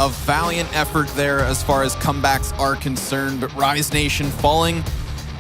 A valiant effort there as far as comebacks are concerned, but Rise Nation falling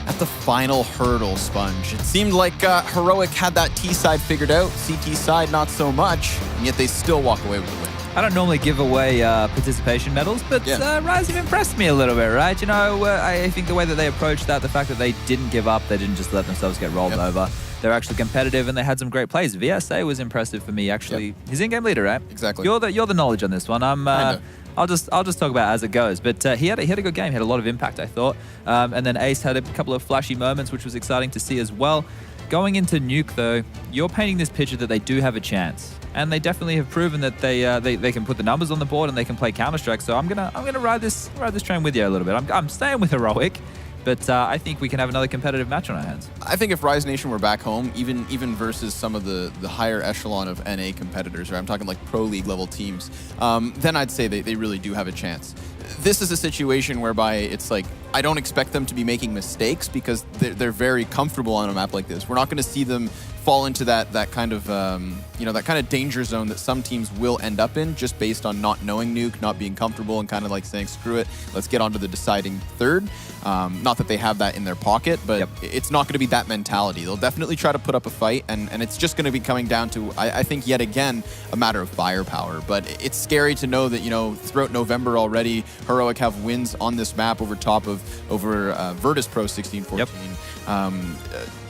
at the final hurdle, Sponge. It seemed like Heroic had that T side figured out, CT side not so much, and yet they still walk away with the win. I don't normally give away participation medals, but Rise have impressed me a little bit, right? You know, I think the way that they approached that, the fact that they didn't give up, they didn't just let themselves get rolled over. They're actually competitive, and they had some great plays. VSA was impressive for me, actually. He's in-game leader, right? Exactly. You're the knowledge on this one. I'll just talk about it as it goes. But he had a good game. He had a lot of impact, I thought. And then Ace had a couple of flashy moments, which was exciting to see as well. Going into Nuke, though, you're painting this picture that they do have a chance, and they definitely have proven that they can put the numbers on the board and they can play Counter-Strike. So I'm gonna ride this train with you a little bit. I'm staying with Heroic. But I think we can have another competitive match on our hands. I think if Rise Nation were back home, even versus some of the higher echelon of NA competitors, or I'm talking like pro league level teams, then I'd say they really do have a chance. This is a situation whereby it's like, I don't expect them to be making mistakes because they're very comfortable on a map like this. We're not going to see them fall into that kind of that kind of danger zone that some teams will end up in just based on not knowing Nuke, not being comfortable, and kind of like saying screw it, let's get on to the deciding third. Not that they have that in their pocket, but it's not going to be that mentality. They'll definitely try to put up a fight, and it's just going to be coming down to, I think, yet again, a matter of firepower. But it's scary to know that, you know, throughout November already, Heroic have wins on this map over Virtus Pro 16-14.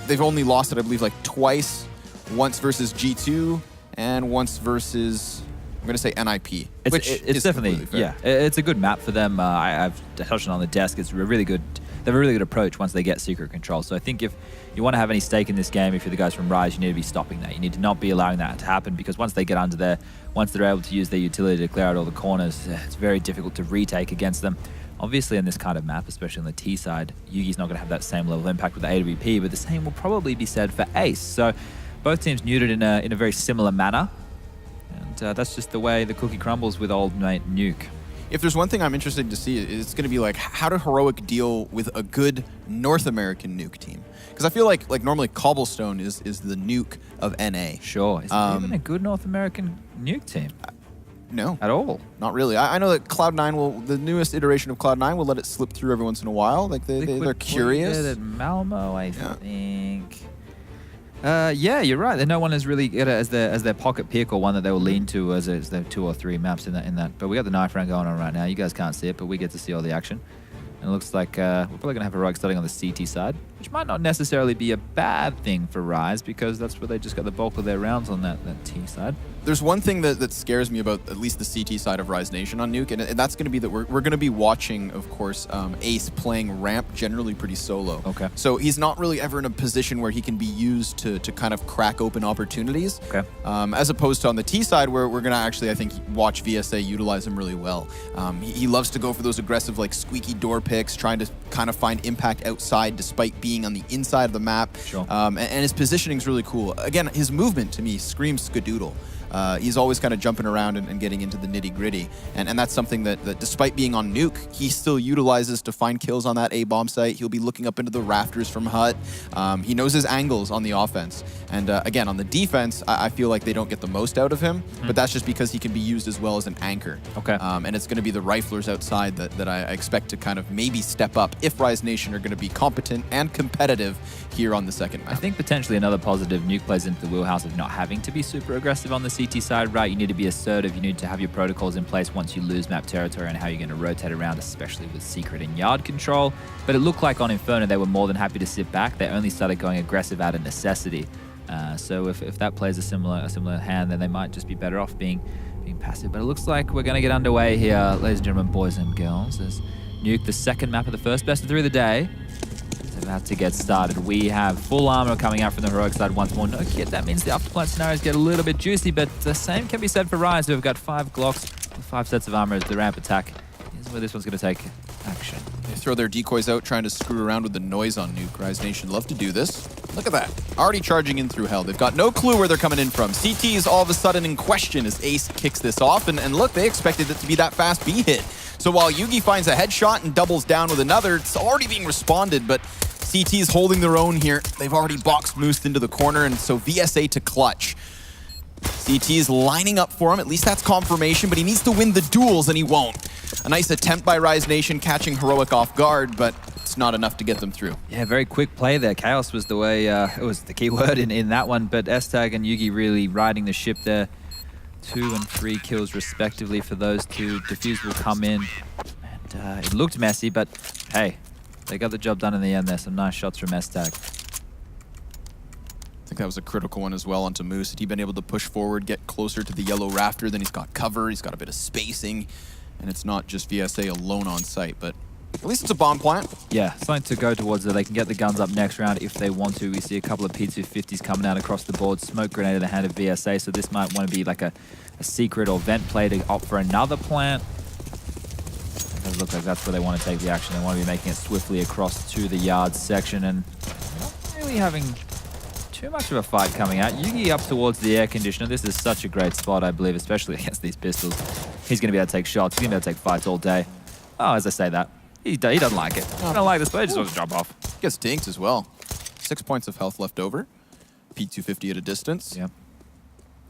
They've only lost it, I believe, like twice. Once versus G2 and once versus, I'm going to say NIP. It's definitely, it's a good map for them. I've touched on the desk. It's really good. They have a really good approach once they get secret control. So I think if you want to have any stake in this game, if you're the guys from Rise, you need to be stopping that. You need to not be allowing that to happen, because once they get under there, once they're able to use their utility to clear out all the corners, it's very difficult to retake against them. Obviously, in this kind of map, especially on the T side, Yugi's not going to have that same level of impact with the AWP, but the same will probably be said for Ace. So both teams neutered in a very similar manner, and that's just the way the cookie crumbles with old mate Nuke. If there's one thing I'm interested to see, it's going to be like, how do Heroic deal with a good North American Nuke team? Because I feel like normally Cobblestone is the Nuke of NA. Sure. Is it even a good North American Nuke team? No. At all? Not really. I know that Cloud9 the newest iteration of Cloud9 will let it slip through every once in a while. Like they're curious. At Malmo, I think. Yeah, you're right. No one has really got it as their pocket pick or one that they will lean to as their 2 or 3 maps in that. But we got the knife round going on right now. You guys can't see it, but we get to see all the action. And it looks like we're probably going to have Heroic starting on the CT side, which might not necessarily be a bad thing for Rise, because that's where they just got the bulk of their rounds on that T side. There's one thing that scares me about at least the CT side of Rise Nation on Nuke, and that's going to be that we're going to be watching, of course, Ace playing ramp generally pretty solo. Okay. So he's not really ever in a position where he can be used to kind of crack open opportunities. Okay. As opposed to on the T side, where we're going to actually, I think, watch VSA utilize him really well. He loves to go for those aggressive, like, squeaky door picks, trying to kind of find impact outside despite being on the inside of the map. Sure. And his positioning is really cool. Again, his movement, to me, screams Skadoodle. He's always kind of jumping around and getting into the nitty-gritty. And that's something that despite being on Nuke, he still utilizes to find kills on that A bomb site. He'll be looking up into the rafters from Hut. He knows his angles on the offense. And again, on the defense, I feel like they don't get the most out of him, but that's just because he can be used as well as an anchor. Okay. And it's going to be the riflers outside that I expect to kind of maybe step up if Rise Nation are going to be competent and competitive here on the second map. I think potentially another positive, Nuke plays into the wheelhouse of not having to be super aggressive on the CT side, right? You need to be assertive. You need to have your protocols in place once you lose map territory and how you're going to rotate around, especially with secret and yard control. But it looked like on Inferno they were more than happy to sit back. They only started going aggressive out of necessity. So if that plays a similar hand, then they might just be better off being passive. But it looks like we're going to get underway here, ladies and gentlemen, boys and girls, as Nuke, the second map of the first best of 3 of the day, is about to get started. We have full armor coming out from the Heroic side once more. No kit, that means the afterplant scenarios get a little bit juicy, but the same can be said for Rise, who have got 5 Glocks, 5 sets of armor as the ramp attack. Here's where this one's going to take action. They throw their decoys out, trying to screw around with the noise on Nuke. Rise Nation love to do this. Look at that. Already charging in through hell. They've got no clue where they're coming in from. CT is all of a sudden in question as Ace kicks this off. And look, they expected it to be that fast B hit. So while Yugi finds a headshot and doubles down with another, it's already being responded, but CT is holding their own here. They've already box moosed into the corner, and so VSA to clutch. CT's lining up for him, at least that's confirmation, but he needs to win the duels and he won't. A nice attempt by Rise Nation catching Heroic off guard, but it's not enough to get them through. Yeah, very quick play there. Chaos was the way, it was the key word in that one, but Stag and Yugi really riding the ship there. 2 and 3 kills respectively for those two. Diffuse will come in, and it looked messy, but hey, they got the job done in the end there. Some nice shots from Stag. I think that was a critical one as well onto Moose. Had he been able to push forward, get closer to the yellow rafter, then he's got cover, he's got a bit of spacing, and it's not just VSA alone on site, but at least it's a bomb plant. Yeah, something to go towards there. They can get the guns up next round if they want to. We see a couple of P250s coming out across the board. Smoke grenade in the hand of VSA, so this might want to be like a secret or vent play to opt for another plant. It does look like that's where they want to take the action. They want to be making it swiftly across to the yard section, and not really having too much of a fight coming out. Yugi up towards the air conditioner. This is such a great spot, I believe, especially against these pistols. He's going to be able to take shots. He's going to be able to take fights all day. Oh, as I say that, he doesn't like it. He doesn't like this play. He just wants to drop off. Gets dinked as well. 6 points of health left over. P250 at a distance. Yep.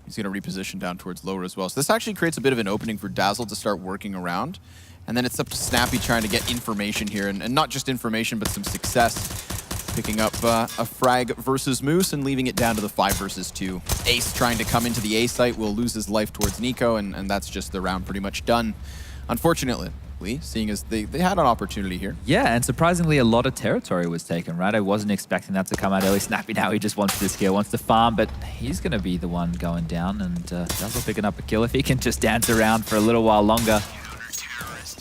He's going to reposition down towards lower as well. So this actually creates a bit of an opening for Dazzle to start working around. And then it's up to Snappy trying to get information here. And not just information, but some success. Picking up a frag versus Moose and leaving it down to the 5 versus 2. Ace trying to come into the A site will lose his life towards Nico, and that's just the round pretty much done. Unfortunately, seeing as they had an opportunity here. Yeah, and surprisingly, a lot of territory was taken, right? I wasn't expecting that to come out early. Snappy now, he just wants this kill, wants to farm, but he's going to be the one going down, and Dazzle picking up a kill. If he can just dance around for a little while longer.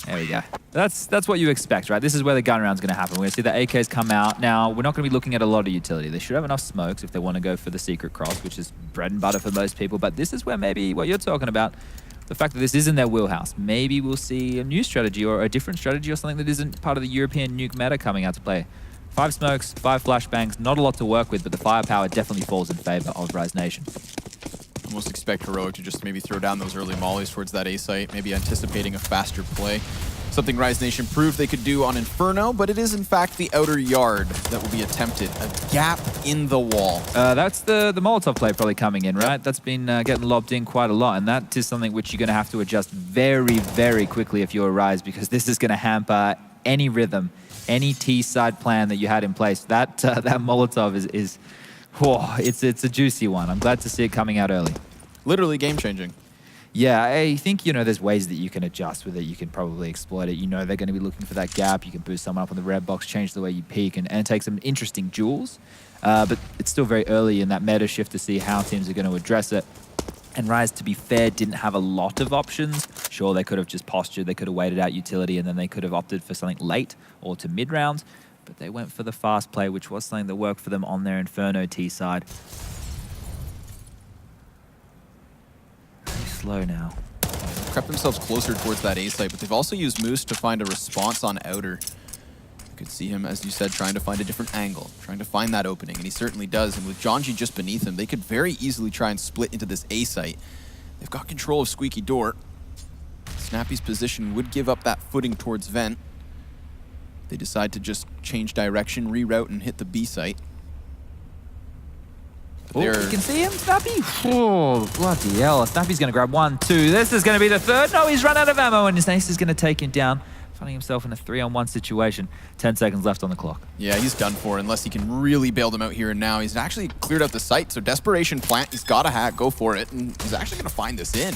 There we go. That's what you expect, right? This is where the gun round's going to happen. We're going to see the AKs come out. Now, we're not going to be looking at a lot of utility. They should have enough smokes if they want to go for the secret cross, which is bread and butter for most people, but this is where maybe what you're talking about, the fact that this is in their wheelhouse. Maybe we'll see a new strategy or a different strategy or something that isn't part of the European nuke meta coming out to play. 5 smokes, 5 flashbangs, not a lot to work with, but the firepower definitely falls in favor of Rise Nation. Almost expect Heroic to just maybe throw down those early mollies towards that A site, maybe anticipating a faster play. Something Rise Nation proved they could do on Inferno, but it is in fact the outer yard that will be attempted. A gap in the wall. That's the Molotov play probably coming in, right? That's been getting lobbed in quite a lot, and that is something which you're going to have to adjust very, very quickly if you're Rise, because this is going to hamper any rhythm, any T-side plan that you had in place. That Molotov is whoa, it's a juicy one. I'm glad to see it coming out early. Literally game-changing. Yeah, I think, there's ways that you can adjust with it. You can probably exploit it. They're going to be looking for that gap. You can boost someone up on the red box, change the way you peek, and take some interesting duels. But it's still very early in that meta shift to see how teams are going to address it. And Rise, to be fair, didn't have a lot of options. Sure, they could have just postured. They could have waited out utility, and then they could have opted for something late or to mid-round. But they went for the fast play, which was something that worked for them on their Inferno T side. Very slow now. Crept themselves closer towards that A site, but they've also used Moose to find a response on outer. You could see him, as you said, trying to find a different angle, trying to find that opening, and he certainly does. And with Jonji just beneath him, they could very easily try and split into this A site. They've got control of Squeaky Door. Snappy's position would give up that footing towards Vent. They decide to just change direction, reroute, and hit the B site. Oh, you can see him, Snappy? Oh, bloody hell. Snappy's going to grab 1, 2. This is going to be the third. No, he's run out of ammo, and his ace is going to take him down, finding himself in a 3-on-1 situation. 10 seconds left on the clock. Yeah, he's done for unless he can really bail them out here and now. He's actually cleared out the site, so Desperation Plant, he's got a hack, go for it, and he's actually going to find this in.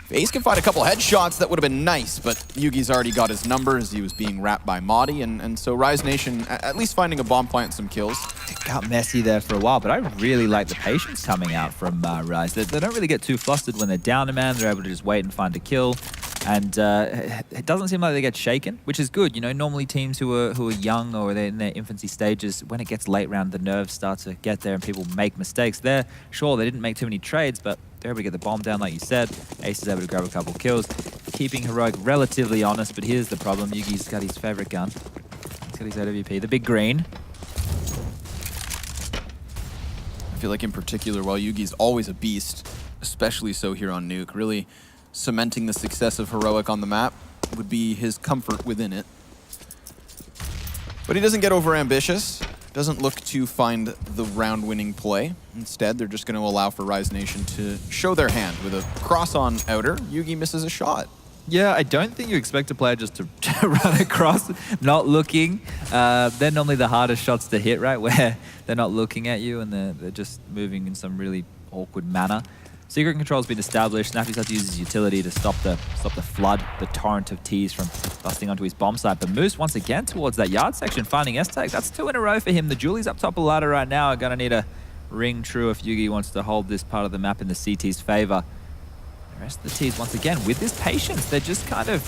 If Ace can find a couple headshots, that would have been nice, but Yugi's already got his number as he was being wrapped by Madi, and so Rise Nation at least finding a bomb plant and some kills. It got messy there for a while, but I really like the patience coming out from Rise. They don't really get too flustered when they're down a man. They're able to just wait and find a kill. And it doesn't seem like they get shaken, which is good. Normally teams who are young or they're in their infancy stages, when it gets late round, the nerves start to get there and people make mistakes. There, sure, they didn't make too many trades, but they're able to get the bomb down, like you said. Ace is able to grab a couple kills, keeping Heroic relatively honest, but here's the problem. Yugi's got his favorite gun. He's got his AWP, the big green. I feel like in particular, while Yugi's always a beast, especially so here on Nuke, really cementing the success of Heroic on the map would be his comfort within it. But he doesn't get overambitious. doesn't look to find the round-winning play. Instead, they're just going to allow for Rise Nation to show their hand with a cross on outer. Yugi misses a shot. Yeah, I don't think you expect a player just to run across, not looking. They're normally the hardest shots to hit, right? Where they're not looking at you and they're just moving in some really awkward manner. Secret control's been established. Snappy's had to use his utility to stop the flood, the torrent of T's from busting onto his bomb site. But Moose once again towards that yard section, finding S-Tag. That's 2 in a row for him. The Julies up top of the ladder right now are gonna need a ring true if Yugi wants to hold this part of the map in the CT's favor. The rest of the T's, once again, with this patience, they're just kind of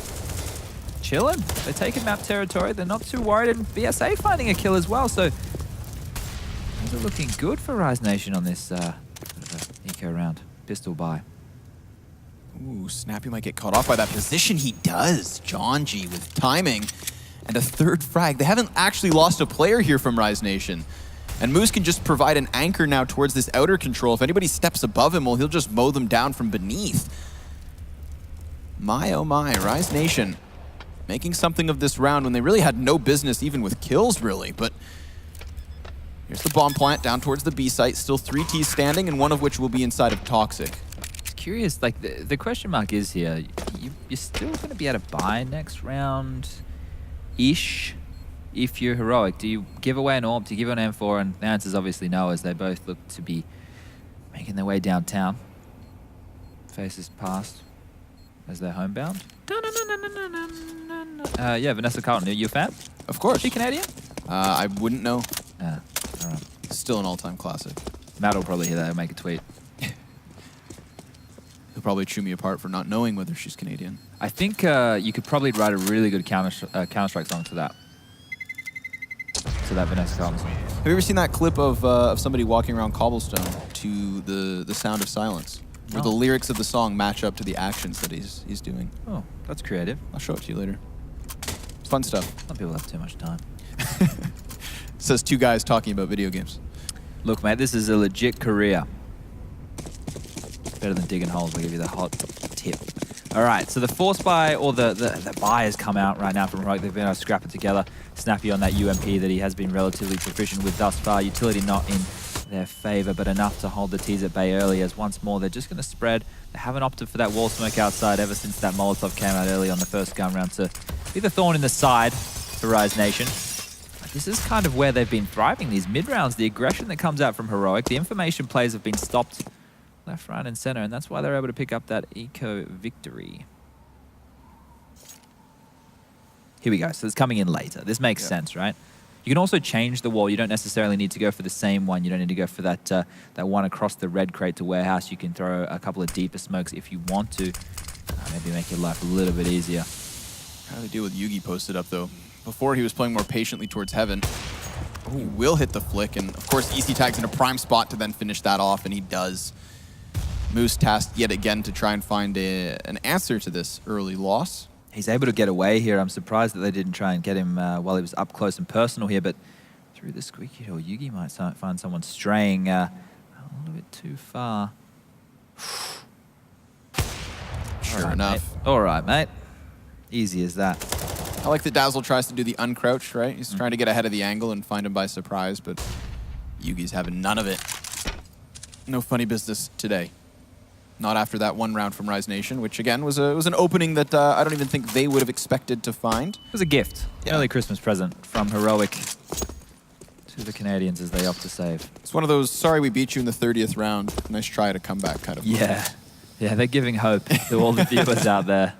chilling. They're taking map territory. They're not too worried, and BSA finding a kill as well. So things are looking good for Rise Nation on this eco round. Pistol buy. Ooh, Snappy might get caught off by that position. He does. John G with timing and a 3rd frag. They haven't actually lost a player here from Rise Nation. And Moose can just provide an anchor now towards this outer control. If anybody steps above him, well, he'll just mow them down from beneath. My, oh my, Rise Nation making something of this round when they really had no business even with kills, really. But here's the bomb plant down towards the B site. Still 3 T's standing, and one of which will be inside of Toxic. It's curious, like the question mark is here, you're still going to be able to buy next round-ish if you're heroic. Do you give away an AWP? Do you give an M4? And the answer is obviously no, as they both look to be making their way downtown. Faces past as they're homebound. Yeah, Vanessa Carlton, are you a fan? Of course. Is she Canadian? I wouldn't know. All right. Still an all-time classic. Matt will probably hear that and make a tweet. He'll probably chew me apart for not knowing whether she's Canadian. I think you could probably write a really good Counter-Strike song to that. To that Vanessa Carlton song. Have you ever seen that clip of somebody walking around Cobblestone to the sound of silence? Where the lyrics of the song match up to the actions that he's doing. Oh, that's creative. I'll show it to you later. It's fun stuff. Some people have too much time. Says 2 guys talking about video games. Look, mate, this is a legit career. Better than digging holes. I'll give you the hot tip. All right, so the force buy, or the buy has come out right now from Heroic. They've been able to scrap it together. Snappy on that UMP that he has been relatively proficient with thus far. Utility not in their favor, but enough to hold the T's at bay early, as once more they're just going to spread. They haven't opted for that wall smoke outside ever since that Molotov came out early on the first gun round to be the thorn in the side for Rise Nation. But this is kind of where they've been thriving, these mid-rounds, the aggression that comes out from Heroic. The information plays have been stopped left, right, and center, and that's why they're able to pick up that eco victory. Here we go. So it's coming in later. This makes sense, right? You can also change the wall. You don't necessarily need to go for the same one. You don't need to go for that that one across the red crate to warehouse. You can throw a couple of deeper smokes if you want to. Maybe make your life a little bit easier. How do they deal with Yugi posted up, though? Before, he was playing more patiently towards Heaven. He will hit the flick, and of course, EC tags in a prime spot to then finish that off, and he does. Moose tasked yet again to try and find an answer to this early loss. He's able to get away here. I'm surprised that they didn't try and get him while he was up close and personal here, but through the squeaky door, Yugi might find someone straying a little bit too far. Sure enough. All right, mate. Easy as that. I like that Dazzle tries to do the uncrouch, right? He's trying to get ahead of the angle and find him by surprise, but Yugi's having none of it. No funny business today. Not after that one round from Rise Nation, which again was an opening that I don't even think they would have expected to find. It was a gift, early Christmas present from Heroic to the Canadians as they opt to save. It's one of those, sorry we beat you in the 30th round, nice try at a comeback kind of. Yeah, yeah, they're giving hope to all the viewers out there.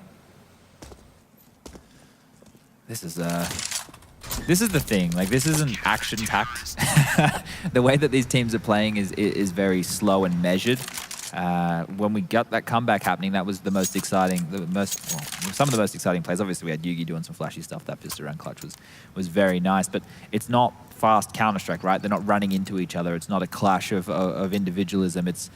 This is the thing. Like, this isn't action-packed. The way that these teams are playing is very slow and measured. When we got that comeback happening, that was the most exciting, some of the most exciting plays. Obviously, we had Yugi doing some flashy stuff. That pistol round clutch was very nice, but it's not fast Counter-Strike, right? They're not running into each other. It's not a clash of individualism. It's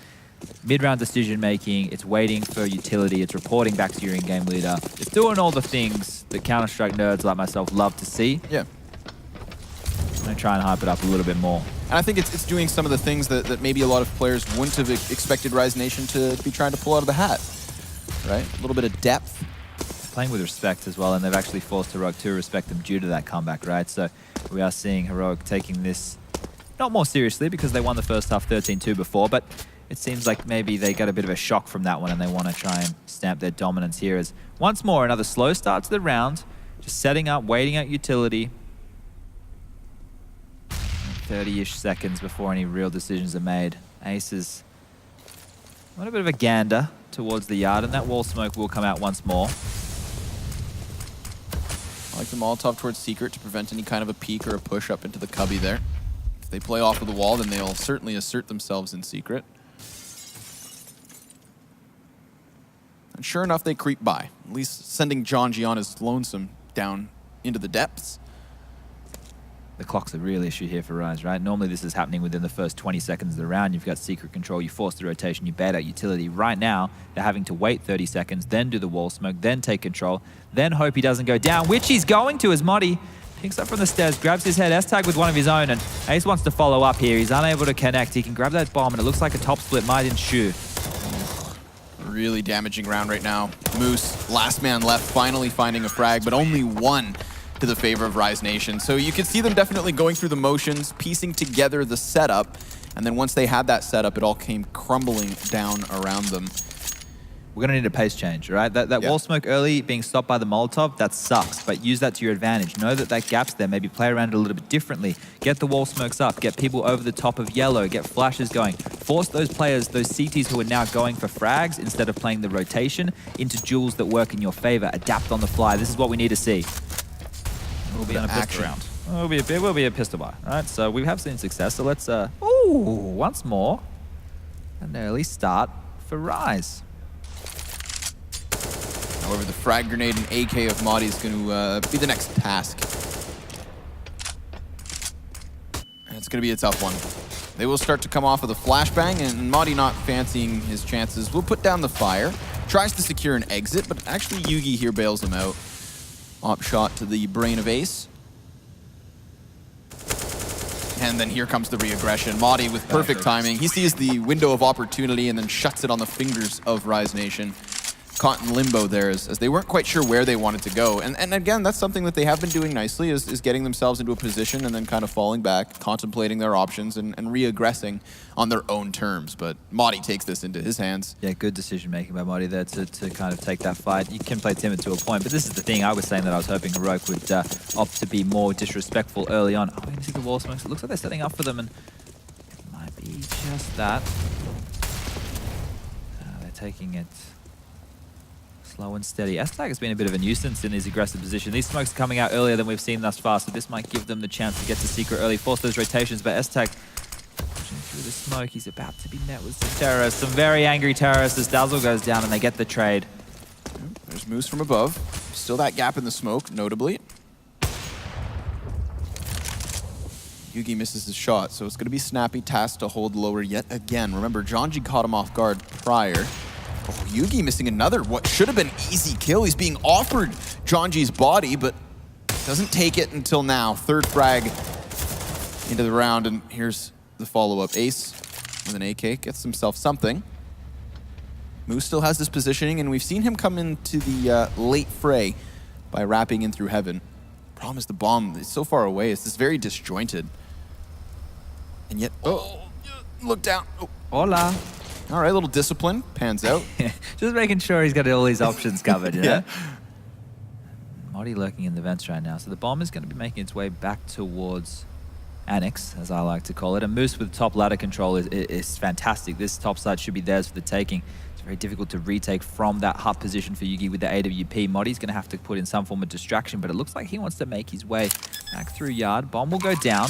mid-round decision-making. It's waiting for utility. It's reporting back to your in-game leader. It's doing all the things that Counter-Strike nerds like myself love to see. Yeah. I'm going to try and hype it up a little bit more. And I think it's doing some of the things that maybe a lot of players wouldn't have expected Rise Nation to be trying to pull out of the hat, right? A little bit of depth. playing with respect as well, and they've actually forced Heroic to respect them due to that comeback, right? So we are seeing Heroic taking this not more seriously because they won the first half 13-2 before, but it seems like maybe they got a bit of a shock from that one and they want to try and stamp their dominance here. As once more, another slow start to the round, just setting up, waiting out utility. 30-ish seconds before any real decisions are made. Ace is on a bit of a gander towards the yard, and that wall smoke will come out once more. I like the Molotov towards Secret to prevent any kind of a peek or a push up into the cubby there. If they play off of the wall, then they'll certainly assert themselves in Secret. And sure enough, they creep by, at least sending Jonji on his lonesome down into the depths. The clock's a real issue here for Rise, right? Normally this is happening within the first 20 seconds of the round. You've got Secret control, you force the rotation, you bait out utility. Right now, they're having to wait 30 seconds, then do the wall smoke, then take control, then hope he doesn't go down, which he's going to as Modi picks up from the stairs, grabs his head, S-tag with one of his own, and Ace wants to follow up here. He's unable to connect. He can grab that bomb, and it looks like a top split might ensue. Really damaging round right now. Moose, last man left, finally finding a frag, but only one to the favor of Rise Nation. So you can see them definitely going through the motions, piecing together the setup, and then once they had that setup, it all came crumbling down around them. We're going to need a pace change, right? That wall smoke early being stopped by the Molotov, that sucks, but use that to your advantage. Know that that gap's there, maybe play around it a little bit differently. Get the wall smokes up, get people over the top of yellow, get flashes going. Force those players, those CTs who are now going for frags instead of playing the rotation into duels that work in your favor. Adapt on the fly. This is what we need to see. We'll be on a pistol round. We'll be a pistol bar, right? So we have seen success, so let's, once more, an early start for Rise. However, the frag grenade and AK of Modi is going to be the next task. And it's going to be a tough one. They will start to come off of the flashbang, and Modi, not fancying his chances, will put down the fire. Tries to secure an exit, but actually Yugi here bails him out. Op shot to the brain of Ace. And then here comes the re-aggression. Modi with perfect timing. He sees the window of opportunity and then shuts it on the fingers of Rise Nation. Caught in limbo there as they weren't quite sure where they wanted to go. And again, that's something that they have been doing nicely, is getting themselves into a position and then kind of falling back, contemplating their options and re-aggressing on their own terms. But Modi takes this into his hands. Yeah, good decision making by Modi there to kind of take that fight. You can play timid to a point, but this is the thing. I was saying that I was hoping Heroic would opt to be more disrespectful early on. Oh, you can see the wall smokes. It looks like they're setting up for them, and it might be just that. They're taking it slow and steady. S-tag has been a bit of a nuisance in his aggressive position. These smokes are coming out earlier than we've seen thus far, so this might give them the chance to get to Secret early, force those rotations, but S-tag pushing through the smoke. He's about to be met with some terrorists, some very angry terrorists as Dazzle goes down and they get the trade. There's Moose from above. Still that gap in the smoke, notably. Yugi misses his shot, so it's going to be Snappy tasked to hold lower yet again. Remember, Jonji caught him off guard prior. Oh, Yugi missing another, what should have been easy kill. He's being offered Jonji's body, but doesn't take it until now. Third frag into the round, and here's the follow-up. Ace with an AK gets himself something. Moose still has this positioning, and we've seen him come into the late fray by wrapping in through heaven. Problem is the bomb is so far away. It's just very disjointed. And yet, look down. Oh. Hola. All right, a little discipline, pans out. Just making sure he's got all his options covered, you know? Modi lurking in the vents right now. So the bomb is going to be making its way back towards Annex, as I like to call it. And Moose with top ladder control is fantastic. This top side should be theirs for the taking. It's very difficult to retake from that hut position for Yugi with the AWP. Modi's going to have to put in some form of distraction, but it looks like he wants to make his way back through yard. Bomb will go down.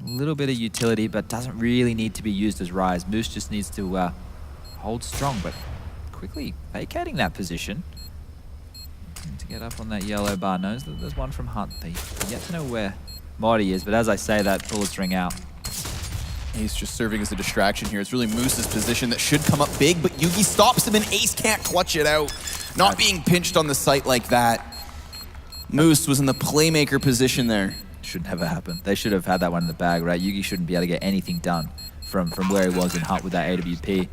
A little bit of utility, but doesn't really need to be used as Rise. Moose just needs to hold strong, but quickly vacating that position. To get up on that yellow bar. Knows that there's one from Hunt. They yet to know where Modi is, but as I say that, bullets ring out. Ace just serving as a distraction here. It's really Moose's position that should come up big, but Yugi stops him and Ace can't clutch it out. Not being pinched on the site like that. Moose was in the playmaker position there. Should never happen. They should have had that one in the bag, right? Yugi shouldn't be able to get anything done from where he was in Hunt with that AWP.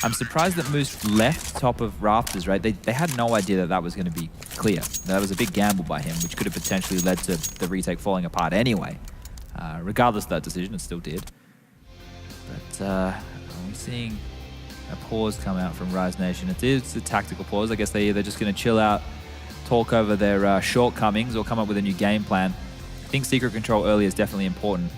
I'm surprised that Moose left top of Rafters, right? They had no idea that that was going to be clear. That was a big gamble by him, which could have potentially led to the retake falling apart anyway. Regardless of that decision, it still did. But are we seeing a pause come out from Rise Nation? It is a tactical pause. I guess they're just going to chill out, talk over their shortcomings, or come up with a new game plan. I think secret control early is definitely important.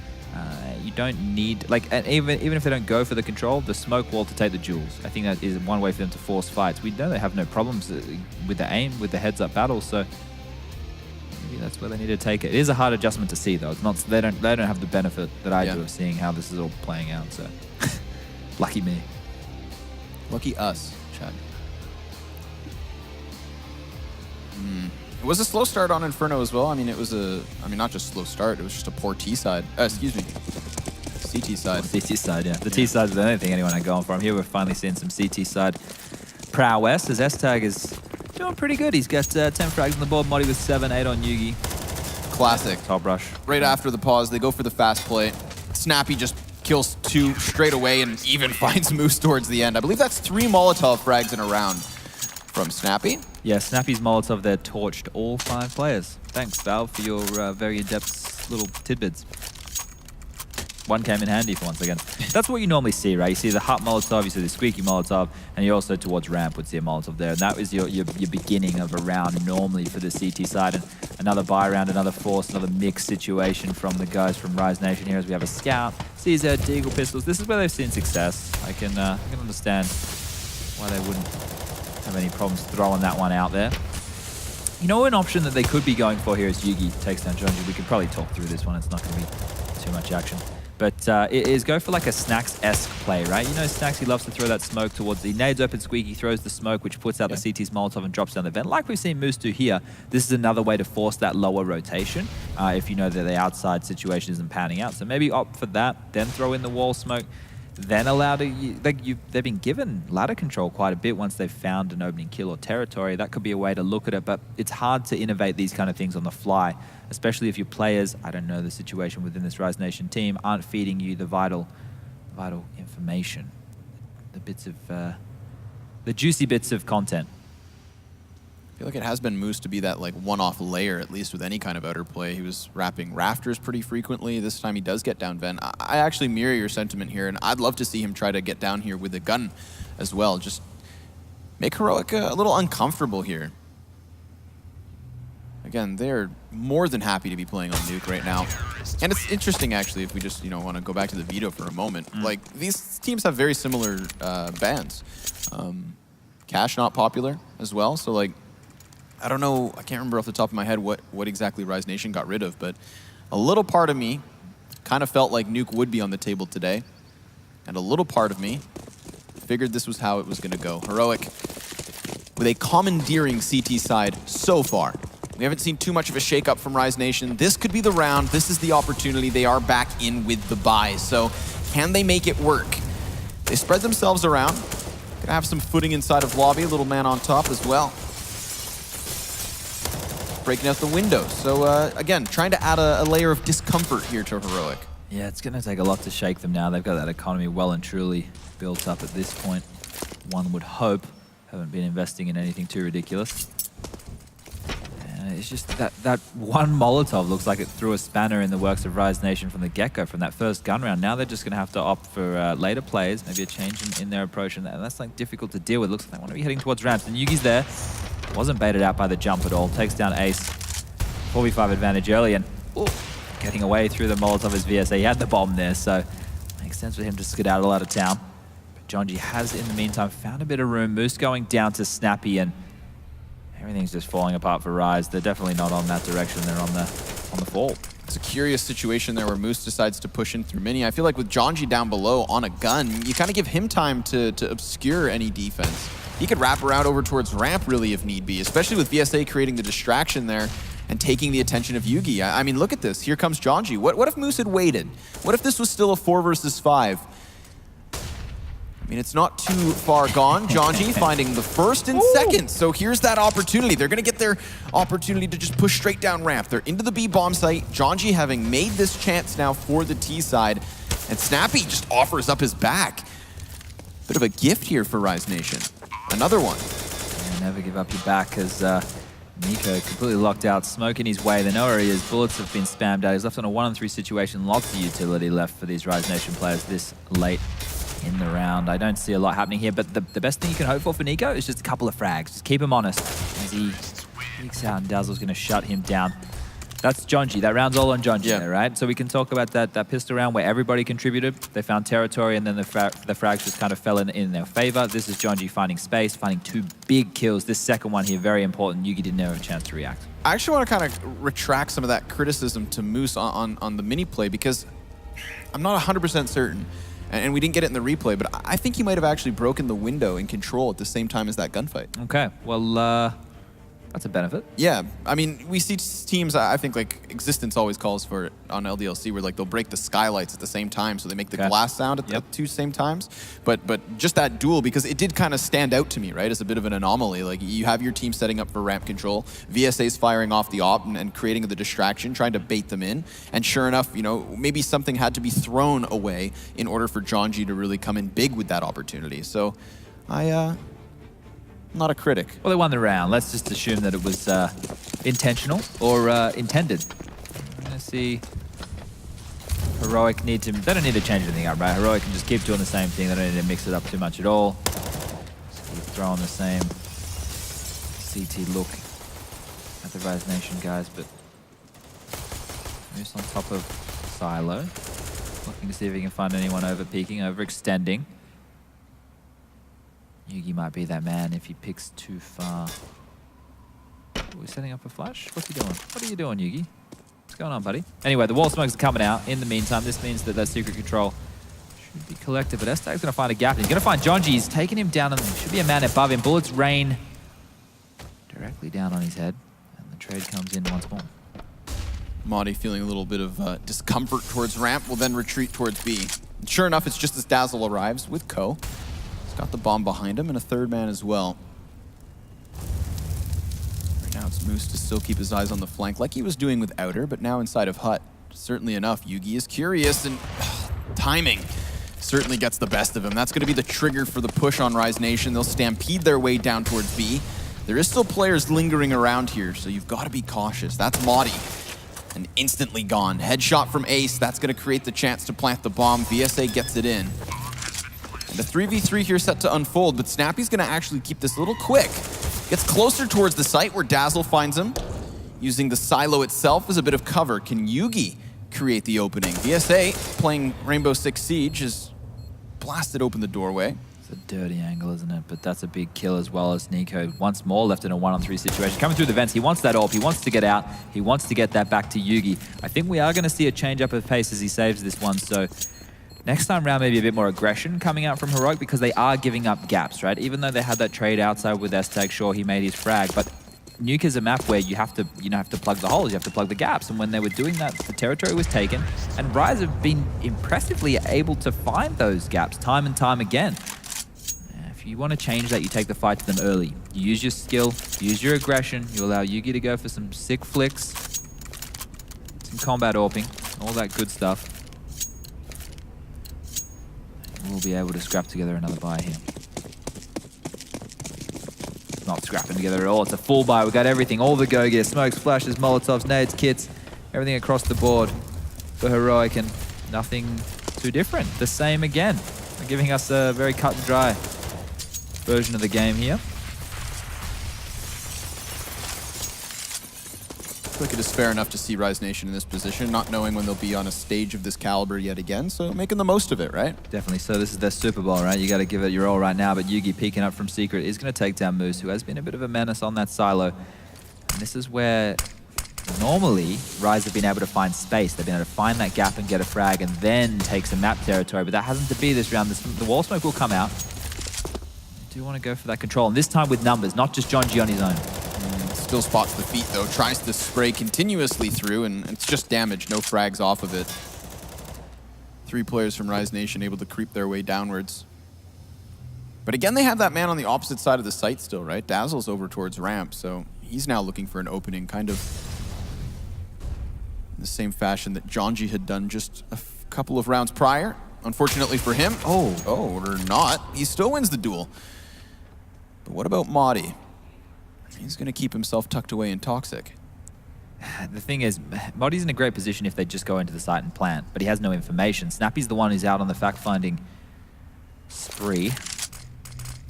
You don't need, like, and even if they don't go for the control, the smoke wall to take the jewels. I think that is one way for them to force fights. We know they have no problems with the aim, with the heads-up battle, so maybe that's where they need to take it. It is a hard adjustment to see, though. It's not, they don't have the benefit that I do of seeing how this is all playing out. So, lucky me. Lucky us, Chad. It was a slow start on Inferno as well. I mean, it was not just slow start. It was just a poor T side. Excuse me, CT side. CT side, yeah. The T side is the only thing anyone had going for him. Here we're finally seeing some CT side prowess as S-Tag is doing pretty good. He's got 10 frags on the board. Modi with 7, 8 on Yugi. Classic. Top rush. Right after the pause, they go for the fast play. Snappy just kills 2 straight away and even finds Moose towards the end. I believe that's 3 Molotov frags in a round from Snappy. Yeah, Snappy's Molotov there torched all 5 players. Thanks, Valve, for your very in-depth little tidbits. One came in handy for once again. That's what you normally see, right? You see the hot Molotov, you see the squeaky Molotov, and you also towards ramp would see a Molotov there. And that was your beginning of a round normally for the CT side. And another buy round, another force, another mixed situation from the guys from Rise Nation here as we have a Scout, CZ, Deagle pistols. This is where they've seen success. I can understand why they wouldn't have any problems throwing that one out there. You know, an option that they could be going for here is Yugi takes down Jonji. We could probably talk through this one. It's not going to be too much action. But it is go for like a Snacks-esque play, right? You know, Snacks, he loves to throw that smoke towards the nades open Squeaky, throws the smoke, which puts out the CT's Molotov and drops down the vent. Like we've seen Moose do here, this is another way to force that lower rotation if you know that the outside situation isn't panning out. So maybe opt for that, then throw in the wall smoke, then allow they've been given ladder control quite a bit once they've found an opening kill or territory. That could be a way to look at it, but it's hard to innovate these kind of things on the fly, especially if your players, I don't know the situation within this Rise Nation team, aren't feeding you the vital information, the bits of, the juicy bits of content. I feel like it has been Moose to be that like one-off layer, at least with any kind of outer play. He was wrapping rafters pretty frequently. This time he does get down vent. I actually mirror your sentiment here, and I'd love to see him try to get down here with a gun as well. Just make Heroic a little uncomfortable here. Again, they're more than happy to be playing on Nuke right now. And it's interesting, actually, if we just, you know, want to go back to the veto for a moment. Like, these teams have very similar bans. Cash not popular as well, so like, I don't know, I can't remember off the top of my head what exactly Rise Nation got rid of, but a little part of me kind of felt like Nuke would be on the table today, and a little part of me figured this was how it was going to go. Heroic with a commandeering CT side so far. We haven't seen too much of a shakeup from Rise Nation. This could be the round. This is the opportunity. They are back in with the buys. So can they make it work? They spread themselves around. Gonna have some footing inside of lobby. A little man on top as well. Breaking out the windows. So again, trying to add a layer of discomfort here to Heroic. Yeah, it's going to take a lot to shake them now. They've got that economy well and truly built up at this point. One would hope. Haven't been investing in anything too ridiculous. It's just that one Molotov looks like it threw a spanner in the works of Rise Nation from the get-go, from that first gun round. Now they're just going to have to opt for later plays, maybe a change in their approach, and that's like difficult to deal with. Looks like they want to be heading towards ramps, and Yugi's there. Wasn't baited out by the jump at all. Takes down Ace. 4v5 advantage early, and getting away through the Molotov as VSA. He had the bomb there, so makes sense for him to skedaddle out of town. But Jonji has, in the meantime, found a bit of room. Moose going down to Snappy, and everything's just falling apart for Rise. They're definitely not on that direction. They're on the fall. It's a curious situation there where Moose decides to push in through Mini. I feel like with Jonji down below on a gun, you kind of give him time to obscure any defense. He could wrap around over towards ramp really if need be, especially with VSA creating the distraction there and taking the attention of Yugi. I mean, look at this. Here comes Jonji. What if Moose had waited? What if this was still a 4 versus 5? I mean, it's not too far gone. Jonji finding the first and second. So here's that opportunity. They're going to get their opportunity to just push straight down ramp. They're into the B bomb site. Jonji having made this chance now for the T side. And Snappy just offers up his back. Bit of a gift here for Rise Nation. Another one. Yeah, never give up your back as Nico completely locked out, smoking his way. They know where he is. Bullets have been spammed out. He's left on a 1-on-3 situation. Lots of utility left for these Rise Nation players this late in the round. I don't see a lot happening here, but the best thing you can hope for Nico is just a couple of frags. Just keep him honest as he peeks out, and Dazzle's going to shut him down. That's Jonji. That round's all on Jonji there, right? So we can talk about that pistol round where everybody contributed. They found territory, and then the frags just kind of fell in their favor. This is Jonji finding space, finding 2 big kills. This second one here, very important. Yugi didn't have a chance to react. I actually want to kind of retract some of that criticism to Moose on the mini play, because I'm not 100% certain, and we didn't get it in the replay, but I think he might have actually broken the window in control at the same time as that gunfight. Okay, well, that's a benefit. Yeah, I mean, we see teams, I think, like, Existence always calls for it on LDLC, where, like, they'll break the skylights at the same time, so they make the glass sound at the 2 same times. But just that duel, because it did kind of stand out to me, right, as a bit of an anomaly. Like, you have your team setting up for ramp control, VSA's firing off the op and creating the distraction, trying to bait them in. And sure enough, you know, maybe something had to be thrown away in order for Jonji to really come in big with that opportunity. So, not a critic. Well, they won the round. Let's just assume that it was intentional or intended. I'm going to see Heroic need to... They don't need to change anything up, right? Heroic can just keep doing the same thing. They don't need to mix it up too much at all. Just keep throwing the same CT look at the Rise Nation guys, but Moose on top of Silo. Looking to see if he can find anyone over-peaking, overextending. Yugi might be that man if he picks too far. Are we setting up a flash? What's he doing? What are you doing, Yugi? What's going on, buddy? Anyway, the wall smokes are coming out. In the meantime, this means that secret control should be collected, but Estag's going to find a gap. He's going to find Jonji. He's taking him down, and there should be a man above him. Bullets rain directly down on his head, and the trade comes in once more. Maudie feeling a little bit of discomfort towards ramp, will then retreat towards B. And sure enough, it's just as Dazzle arrives with Ko. Got the bomb behind him and a 3rd man as well. Right now it's Moose to still keep his eyes on the flank like he was doing with Outer, but now inside of Hut. Certainly enough, Yugi is curious, and timing certainly gets the best of him. That's going to be the trigger for the push on Rise Nation. They'll stampede their way down towards B. There is still players lingering around here, so you've got to be cautious. That's Maudie, and instantly gone. Headshot from Ace, that's going to create the chance to plant the bomb. VSA gets it in. And a 3v3 here set to unfold, but Snappy's going to actually keep this a little quick. Gets closer towards the site where Dazzle finds him, using the silo itself as a bit of cover. Can Yugi create the opening? VSA, playing Rainbow Six Siege, has blasted open the doorway. It's a dirty angle, isn't it? But that's a big kill as well as Nico once more left in a 1-on-3 situation. Coming through the vents, he wants that AWP, he wants to get out, he wants to get that back to Yugi. I think we are going to see a change up of pace as he saves this one, so next time round, maybe a bit more aggression coming out from Heroic, because they are giving up gaps, right? Even though they had that trade outside with Estag, sure, he made his frag, but Nuke is a map where you have to plug the holes, you have to plug the gaps, and when they were doing that, the territory was taken, and Rise have been impressively able to find those gaps time and time again. If you want to change that, you take the fight to them early. You use your skill, you use your aggression, you allow Yugi to go for some sick flicks, some combat AWPing, all that good stuff. We'll be able to scrap together another buy here. Not scrapping together at all. It's a full buy. We got everything. All the go gear. Smokes, flashes, molotovs, nades, kits. Everything across the board for Heroic, and nothing too different. The same again. They're giving us a very cut and dry version of the game here. I feel like it is fair enough to see Rise Nation in this position, not knowing when they'll be on a stage of this caliber yet again, so making the most of it, right? Definitely so. This is their Super Bowl, right? You got to give it your all right now, but Yugi peeking up from Secret is going to take down Moose, who has been a bit of a menace on that silo. And this is where normally Rise have been able to find space. They've been able to find that gap and get a frag and then take some map territory, but that hasn't to be this round. The wall smoke will come out. I do want to go for that control, and this time with numbers, not just Jonji on his own. Still spots the feet, though. Tries to spray continuously through, and it's just damage. No frags off of it. 3 players from Rise Nation able to creep their way downwards. But again, they have that man on the opposite side of the site still, right? Dazzle's over towards ramp, so he's now looking for an opening, kind of in the same fashion that Jonji had done just a couple of rounds prior. unfortunately for him. Oh, or not. He still wins the duel. But what about Modi? He's going to keep himself tucked away in Toxic. The thing is, Modi's in a great position if they just go into the site and plant, but he has no information. Snappy's the one who's out on the fact-finding spree.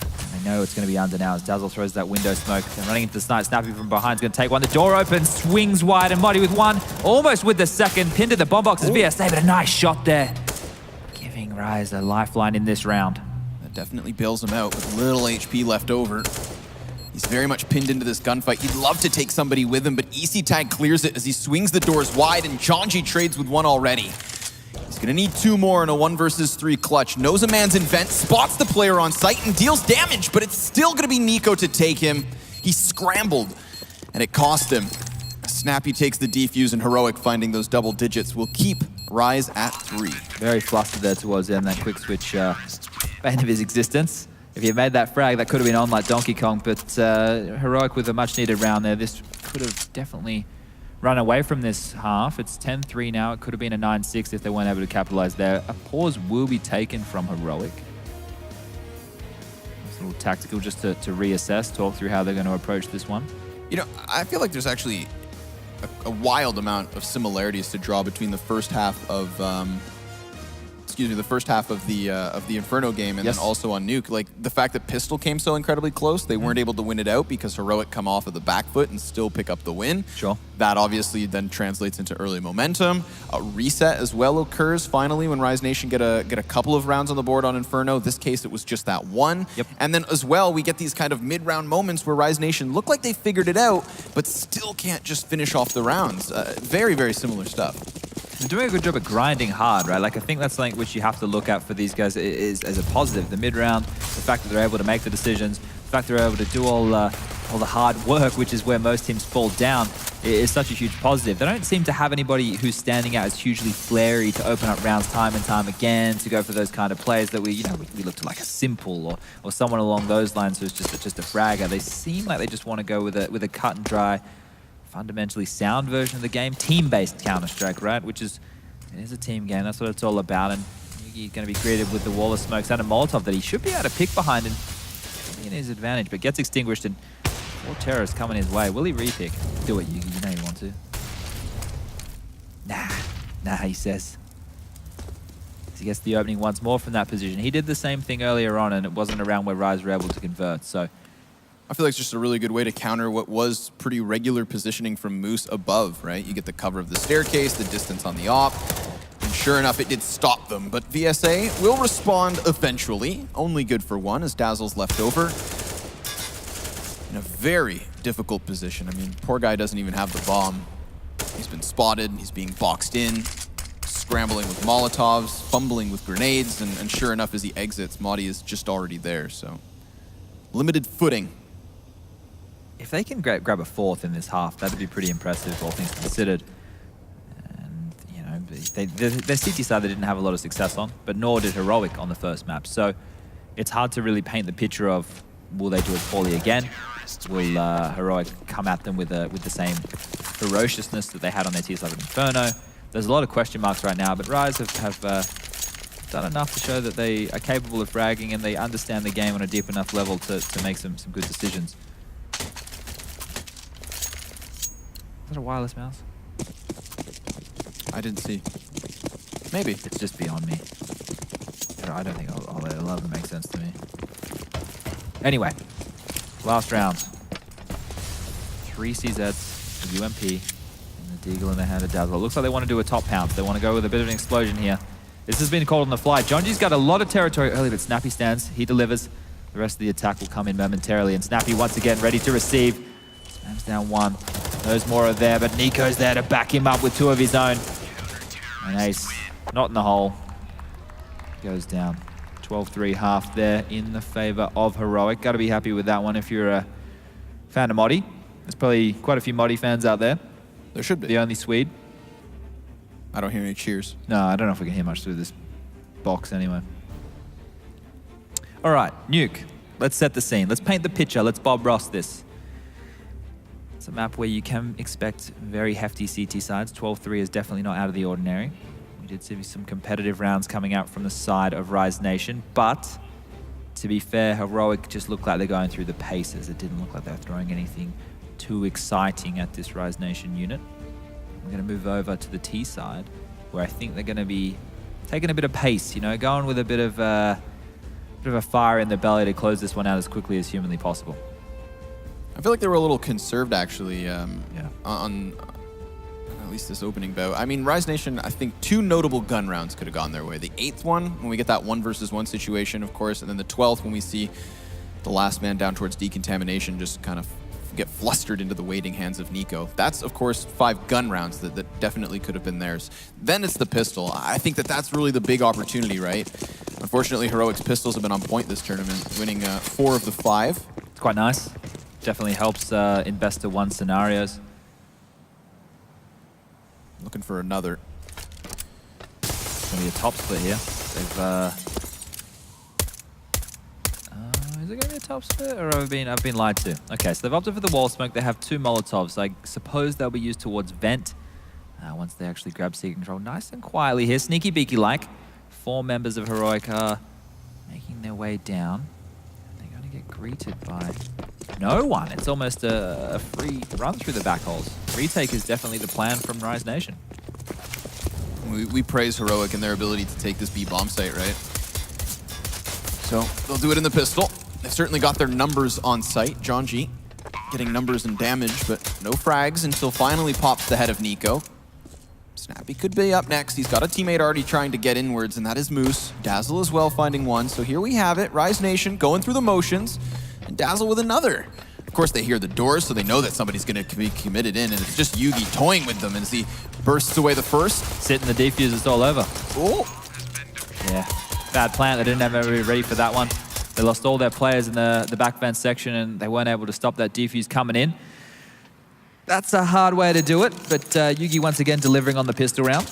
I know it's going to be under now as Dazzle throws that window smoke. They're running into the snipe. Snappy from behind is going to take one. The door opens, swings wide, and Modi with one, almost with the second. Pinned to the bomb box is VSA, but a nice shot there. Giving Rise a lifeline in this round. That definitely bails him out with little HP left over. He's very much pinned into this gunfight. He'd love to take somebody with him, but EC Tag clears it as he swings the doors wide, and Jonji trades with one already. He's gonna need 2 more in a 1 versus 3 clutch. Knows a man's in vent, spots the player on site, and deals damage, but it's still gonna be Nico to take him. He scrambled, and it cost him. Snappy takes the defuse, and Heroic, finding those double digits, will keep Rise at 3. Very flustered there towards the end, that quick switch bane of his existence. If he had made that frag, that could have been on like Donkey Kong, but Heroic with a much-needed round there. This could have definitely run away from this half. It's 10-3 now. It could have been a 9-6 if they weren't able to capitalize there. A pause will be taken from Heroic. It's a little tactical just to reassess, talk through how they're going to approach this one. You know, I feel like there's actually a wild amount of similarities to draw between the first half of the first half of the Inferno game, and then also on Nuke. Like, the fact that Pistol came so incredibly close, they weren't able to win it out because Heroic come off of the back foot and still pick up the win. Sure. That obviously then translates into early momentum. A reset as well occurs finally when Rise Nation get a couple of rounds on the board on Inferno. This case, it was just that one. Yep. And then as well, we get these kind of mid-round moments where Rise Nation look like they figured it out, but still can't just finish off the rounds. Very, very similar stuff. They're doing a good job at grinding hard, right? Like, I think that's something which you have to look at for these guys is as a positive. The mid-round, the fact that they're able to make the decisions, the fact they're able to do all the hard work, which is where most teams fall down, is such a huge positive. They don't seem to have anybody who's standing out as hugely flary to open up rounds time and time again, to go for those kind of plays that we look to like a Simple or someone along those lines who's just a fragger. They seem like they just want to go with a cut and dry, fundamentally sound version of the game, team-based Counter-Strike, right? Which is, it is a team game, that's what it's all about, and Yugi's going to be creative with the wall of smokes and a Molotov that he should be able to pick behind and be in his advantage, but gets extinguished, and 4 terrorists coming his way. Will he repick? Do it, Yugi, you know you want to. Nah, he says. He gets the opening once more from that position. He did the same thing earlier on, and it wasn't a round where Rise were able to convert, so I feel like it's just a really good way to counter what was pretty regular positioning from Moose above, right? You get the cover of the staircase, the distance on the op, and sure enough, it did stop them. But VSA will respond eventually. Only good for one as Dazzle's left over. In a very difficult position. I mean, poor guy doesn't even have the bomb. He's been spotted, he's being boxed in, scrambling with Molotovs, fumbling with grenades, and sure enough, as he exits, Modi is just already there, so limited footing. If they can grab a 4th in this half, that'd be pretty impressive, all things considered. And, you know, their CT side they didn't have a lot of success on, but nor did Heroic on the first map. So it's hard to really paint the picture of, will they do it poorly again? Will Heroic come at them with the same ferociousness that they had on their Tier 7 Inferno? There's a lot of question marks right now, but Rise have done enough to show that they are capable of fragging and they understand the game on a deep enough level to make some good decisions. Is that a wireless mouse? I didn't see. Maybe. It's just beyond me. I don't think it'll ever make sense to me. Anyway, last round. 3 CZs, a UMP, and the Deagle in the hand of Dazzle. It looks like they want to do a top pounce. They want to go with a bit of an explosion here. This has been called on the fly. Jonji's got a lot of territory early, but Snappy stands. He delivers. The rest of the attack will come in momentarily, and Snappy once again ready to receive. Slams down 1. Those more are there, but Nico's there to back him up with 2 of his own. And Ace, not in the hole. Goes down. 12-3 half there in the favor of Heroic. Got to be happy with that one if you're a fan of Modi. There's probably quite a few Modi fans out there. There should be. The only Swede. I don't hear any cheers. No, I don't know if we can hear much through this box anyway. All right, Nuke. Let's set the scene. Let's paint the picture. Let's Bob Ross this. It's a map where you can expect very hefty CT sides. 12-3 is definitely not out of the ordinary. We did see some competitive rounds coming out from the side of Rise Nation, but to be fair, Heroic just looked like they're going through the paces. It didn't look like they were throwing anything too exciting at this Rise Nation unit. We're going to move over to the T side, where I think they're going to be taking a bit of pace, you know, going with a bit of a fire in the belly to close this one out as quickly as humanly possible. I feel like they were a little conserved, actually, Yeah. on at least this opening bout. I mean, Rise Nation, I think 2 notable gun rounds could have gone their way. The 8th one, when we get that 1 versus 1 situation, of course, and then the 12th, when we see the last man down towards decontamination just kind of get flustered into the waiting hands of Nico. That's, of course, 5 gun rounds that definitely could have been theirs. Then it's the pistol. I think that's really the big opportunity, right? Unfortunately, Heroic's pistols have been on point this tournament, winning 4 of the 5. It's quite nice. Definitely helps in best of 1 scenarios. Looking for another. It's going to be a top split here. They've... is it going to be a top split, or I've been lied to? Okay, so they've opted for the wall smoke. They have 2 Molotovs. I suppose they'll be used towards vent once they actually grab secret control. Nice and quietly here, sneaky beaky-like. 4 members of Heroic are making their way down. They're going to get greeted by no one. It's almost a free run through the back holes. Retake is definitely the plan from Rise Nation. We praise Heroic and their ability to take this B bomb site, right? So they'll do it in the pistol. They've certainly got their numbers on site. John G getting numbers and damage, but no frags until finally pops the head of Nico. Snappy could be up next. He's got a teammate already trying to get inwards, and that is Moose. Dazzle as well, finding one. So here we have it. Rise Nation going through the motions, and Dazzle with another. Of course, they hear the doors, so they know that somebody's going to be committed in, and it's just Yugi toying with them as he bursts away the first. Sitting the defuse, it's all over. Oh. Yeah, bad plant. They didn't have everybody ready for that one. They lost all their players in the back vent section, and they weren't able to stop that defuse coming in. That's a hard way to do it, but Yugi once again delivering on the pistol round.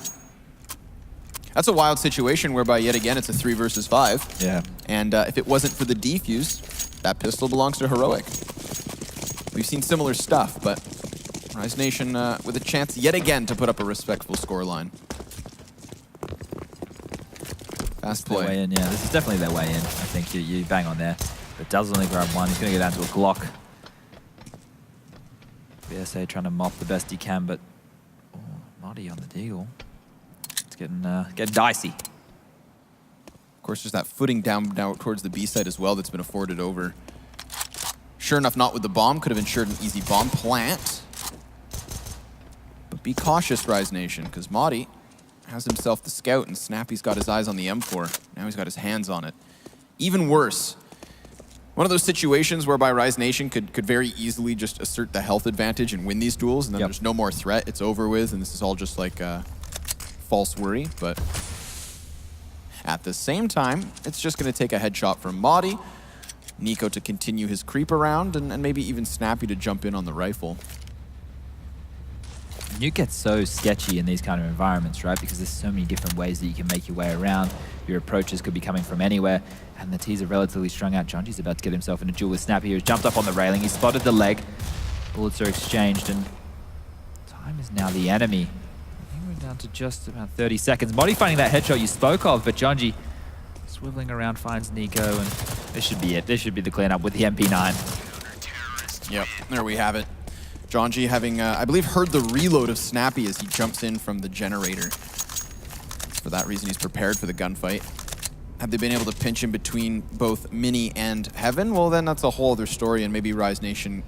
That's a wild situation whereby, yet again, it's a 3 versus 5. Yeah. And if it wasn't for the defuse, that pistol belongs to Heroic. We've seen similar stuff, but Rise Nation with a chance yet again to put up a respectful scoreline. Fast play. Their way in, yeah. This is definitely their way in. I think you bang on there. But does only grab one. He's going to go down to a Glock. BSA trying to mop the best he can, but Marty on the deagle. It's getting dicey. Of course, there's that footing down towards the B side as well that's been afforded over. Sure enough, not with the bomb. Could have ensured an easy bomb plant. But be cautious, Rise Nation, because Marty has himself the scout, and Snappy's got his eyes on the M4. Now he's got his hands on it. Even worse. One of those situations whereby Rise Nation could very easily just assert the health advantage and win these duels, and then there's no more threat. It's over with, and this is all just like false worry. But at the same time, it's just going to take a headshot from Marty, Nico to continue his creep around, and maybe even Snappy to jump in on the rifle. Nuke gets so sketchy in these kind of environments, right? Because there's so many different ways that you can make your way around. Your approaches could be coming from anywhere, and the T's are relatively strung out. Jonji's about to get himself in a duel with Snappy, who's jumped up on the railing. He spotted the leg. Bullets are exchanged, and time is now the enemy. I think we're down to just about 30 seconds. Modi finding that headshot you spoke of, but Jonji swiveling around finds Nico, and this should be it. This should be the cleanup with the MP9. Yep, there we have it. John G having, I believe, heard the reload of Snappy as he jumps in from the generator. For that reason, he's prepared for the gunfight. Had they been able to pinch him between both Mini and Heaven, well, then that's a whole other story, and maybe Rise Nation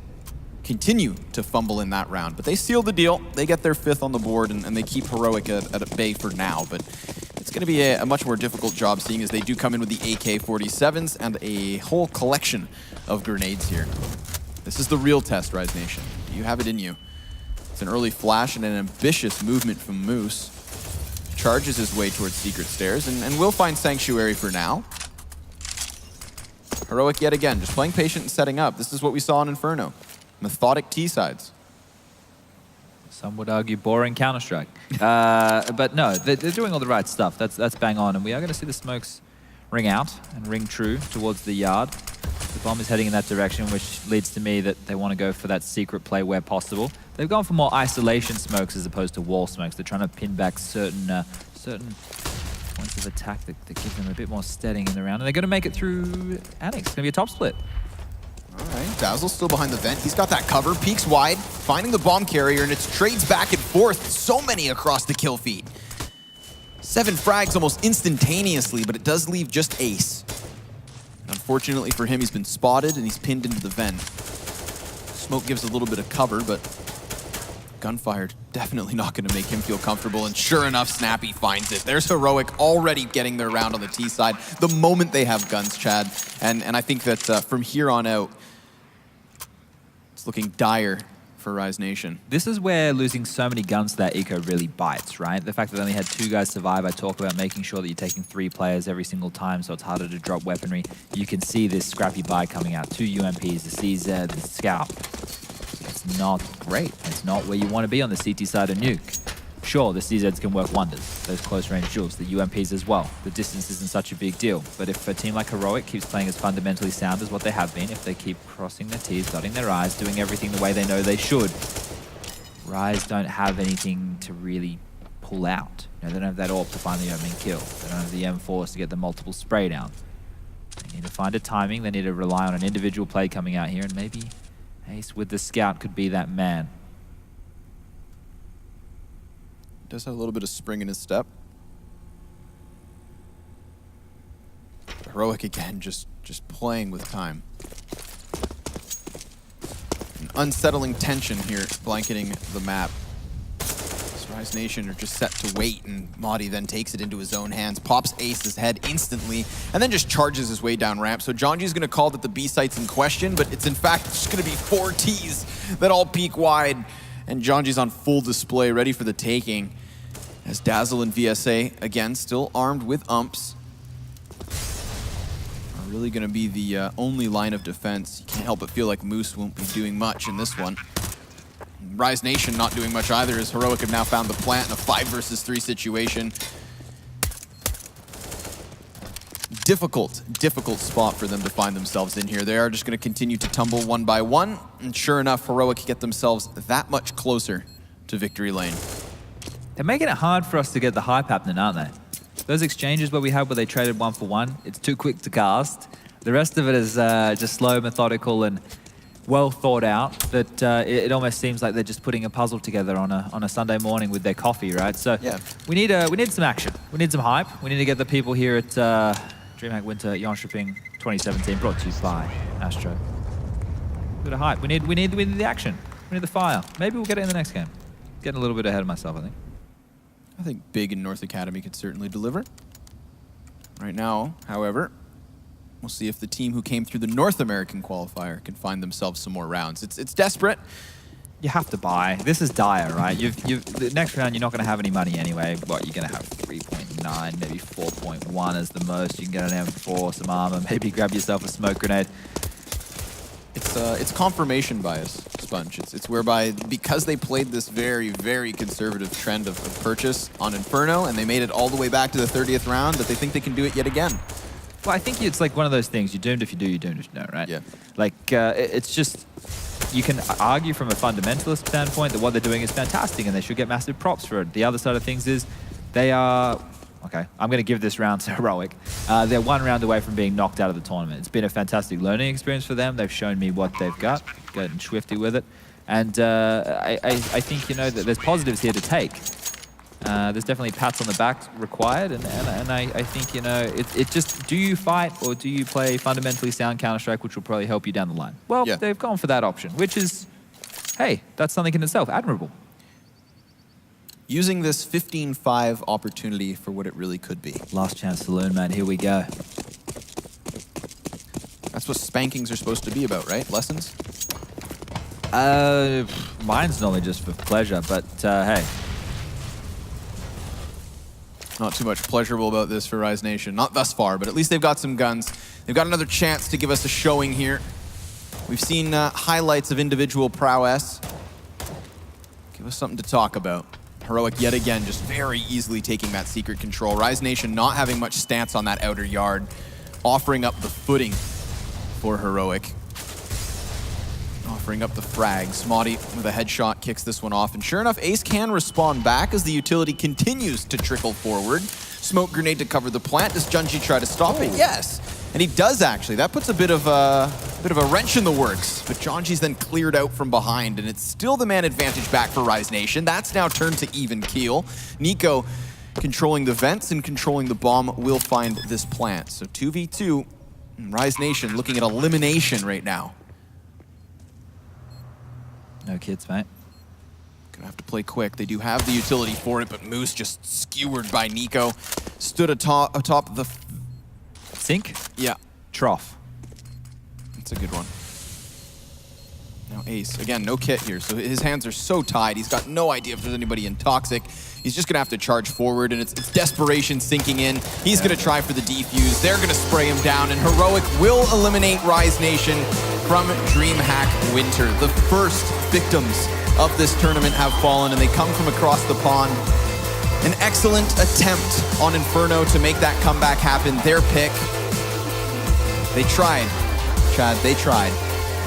continue to fumble in that round. But they seal the deal. They get their 5th on the board, and they keep Heroic at bay for now. But it's going to be a much more difficult job, seeing as they do come in with the AK-47s and a whole collection of grenades here. This is the real test, Rise Nation. You have it in you. It's an early flash and an ambitious movement from Moose. Charges his way towards Secret Stairs and will find Sanctuary for now. Heroic yet again, just playing patient and setting up. This is what we saw in Inferno. Methodic T-sides. Some would argue boring Counter-Strike. But no, they're doing all the right stuff. That's bang on. And we are going to see the smokes ring out and ring true towards the yard. The bomb is heading in that direction, which leads to me that they want to go for that secret play where possible. They've gone for more isolation smokes as opposed to wall smokes. They're trying to pin back certain points of attack that give them a bit more steadying in the round. And they're going to make it through Annex. It's going to be a top split. All right, Dazzle's still behind the vent. He's got that cover, peeks wide, finding the bomb carrier, and it's trades back and forth. So many across the kill feed. 7 frags almost instantaneously, but it does leave just Ace. Unfortunately for him, he's been spotted and he's pinned into the vent. Smoke gives a little bit of cover, but gunfire definitely not going to make him feel comfortable. And sure enough, Snappy finds it. There's Heroic already getting their round on the T side the moment they have guns, Chad. And I think that from here on out, it's looking dire for Rise Nation. This is where losing so many guns to that eco really bites, right? The fact that they only had 2 guys survive, I talk about making sure that you're taking 3 players every single time, so it's harder to drop weaponry. You can see this scrappy buy coming out. 2 UMPs, the CZ, the Scout. It's not great. It's not where you want to be on the CT side of Nuke. Sure, the CZs can work wonders, those close-range duels, the UMPs as well. The distance isn't such a big deal, but if a team like Heroic keeps playing as fundamentally sound as what they have been, if they keep crossing their T's, dotting their I's, doing everything the way they know they should, Rise don't have anything to really pull out. You know, they don't have that AWP to find the opening kill. They don't have the M4s to get the multiple spray down. They need to find a timing, they need to rely on an individual play coming out here, and maybe Ace with the Scout could be that man. Does have a little bit of spring in his step. Heroic again, just playing with time. An unsettling tension here blanketing the map. This Rise Nation are just set to wait, and Madi then takes it into his own hands, pops Ace's head instantly, and then just charges his way down ramp. So Jonji's gonna call that the B site's in question, but it's in fact just gonna be 4 Ts that all peek wide. And Jonji's on full display, ready for the taking. As Dazzle and VSA, again, still armed with umps, are really going to be the only line of defense. You can't help but feel like Moose won't be doing much in this one. Rise Nation not doing much either, as Heroic have now found the plant in a 5 versus 3 situation. Difficult spot for them to find themselves in here. They are just going to continue to tumble one by one, and sure enough, Heroic get themselves that much closer to victory lane. They're making it hard for us to get the hype happening, aren't they? Those exchanges where we had where they traded 1 for 1, it's too quick to cast. The rest of it is just slow, methodical, and well thought out. That it almost seems like they're just putting a puzzle together on a Sunday morning with their coffee, right? So yeah, we need some action. We need some hype. We need to get the people here at DreamHack Winter Jönköping 2017, brought to you by ASTRO. A bit of hype. We need the action. We need the fire. Maybe we'll get it in the next game. Getting a little bit ahead of myself, I think. I think Big and North Academy could certainly deliver. Right now, however, we'll see if the team who came through the North American qualifier can find themselves some more rounds. It's desperate. You have to buy. This is dire, right? The next round, you're not going to have any money anyway. What, you're going to have 3.9, maybe 4.1 as the most. You can get an M4, some armor, maybe grab yourself a smoke grenade. It's confirmation bias, Sponge. It's whereby, because they played this very, very conservative trend of purchase on Inferno, and they made it all the way back to the 30th round, that they think they can do it yet again. Well, I think it's like one of those things. You're doomed if you do, you're doomed if you don't, right? Yeah. Like, it's just, you can argue from a fundamentalist standpoint that what they're doing is fantastic and they should get massive props for it. The other side of things is they are... Okay, I'm going to give this round to Heroic. They're 1 round away from being knocked out of the tournament. It's been a fantastic learning experience for them. They've shown me what they've got, getting swifty with it. And I think, you know, that there's positives here to take. There's definitely pats on the back required. And I think, you know, it just, do you fight or do you play fundamentally sound Counter-Strike, which will probably help you down the line? Well, yeah. They've gone for that option, which is, hey, that's something in itself, admirable. Using this 15-5 opportunity for what it really could be. Last chance saloon, man. Here we go. That's what spankings are supposed to be about, right? Lessons? Mine's normally just for pleasure, but hey. Not too much pleasurable about this for Rise Nation. Not thus far, but at least they've got some guns. They've got another chance to give us a showing here. We've seen highlights of individual prowess. Give us something to talk about. Heroic yet again just very easily taking that secret control. Rise Nation not having much stance on that outer yard, offering up the footing for Heroic. Offering up the frag. Smoddy with a headshot kicks this one off. And sure enough, Ace can respond back as the utility continues to trickle forward. Smoke grenade to cover the plant. Does Junji try to stop it? Yes. And he does actually. That puts a bit of a wrench in the works. But Junji's then cleared out from behind, and it's still the man advantage back for Rise Nation. That's now turned to even keel. Nico controlling the vents and controlling the bomb will find this plant. So 2v2. Rise Nation looking at elimination right now. No kids, mate. Gonna have to play quick. They do have the utility for it, but Moose just skewered by Nico. Stood atop of the... Sink? Yeah. Trough. That's a good one. Now Ace, again, no kit here, so his hands are so tied. He's got no idea if there's anybody in Toxic. He's just gonna have to charge forward, and it's desperation sinking in. He's gonna try for the defuse. They're gonna spray him down, and Heroic will eliminate Rise Nation from DreamHack Winter. The first victims of this tournament have fallen, and they come from across the pond. An excellent attempt on Inferno to make that comeback happen. Their pick. They tried, Chad, they tried.